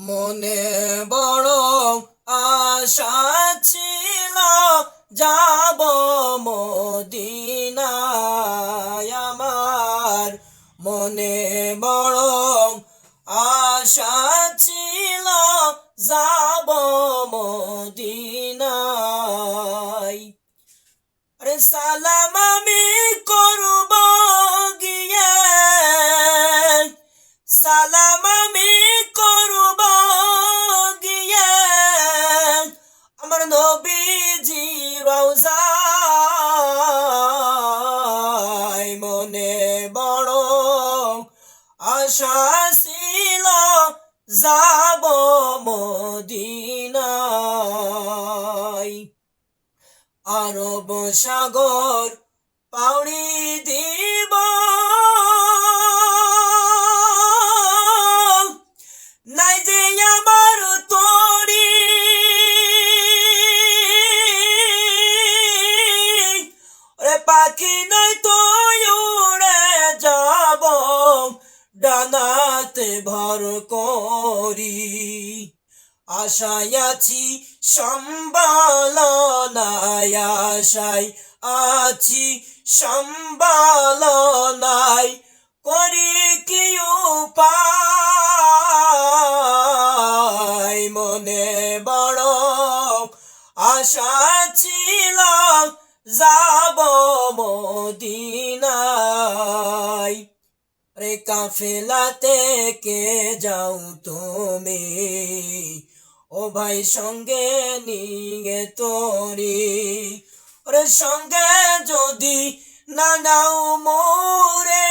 মনে বড় আশা ছিল যাব মদিনায় আমার মনে বড় আশা ছিল যাব মদিনায় আরে সালাম আমি করব গিয়ে সালাম আমি করব গিয়ে আমার নবীজি রওজায় মনে বড় আশা ছিল যাব মদিনায় আরব সাগর পাড়ি দিব নাই যে আমার তরি ওরে পাখি নাই তো উড়ে যাব ডানাতে ভর করি আশায় আছি সম্বল নাই আশায় আছি সম্বল নাই করি কি উপায় মনে বড় আশা ছিল যাব মদিনায় রে কাফেলাতে কে যাও তুমি ও ভাই সঙ্গে নিয়ে তোরি ওরে সঙ্গে যদি না নাও মোরে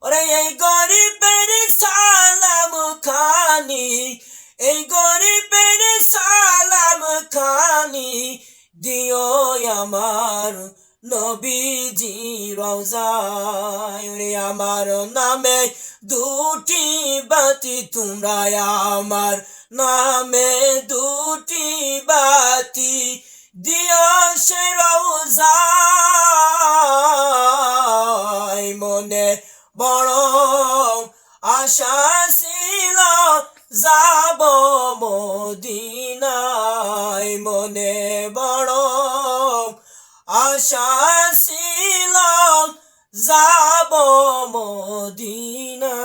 ওরে এই গরিবের সালাম খানি এই গরিবের সালাম খানি দিও আমার নবীজি রওজায় রে আমার নামে দুটি বাতি তোমরা আমার নামে দুটি বাতি দিও সে রওজায় মনে বড় আশা ছিল যাব মদিনায় মনে বড় আশা ছিল যাব মদিনায়।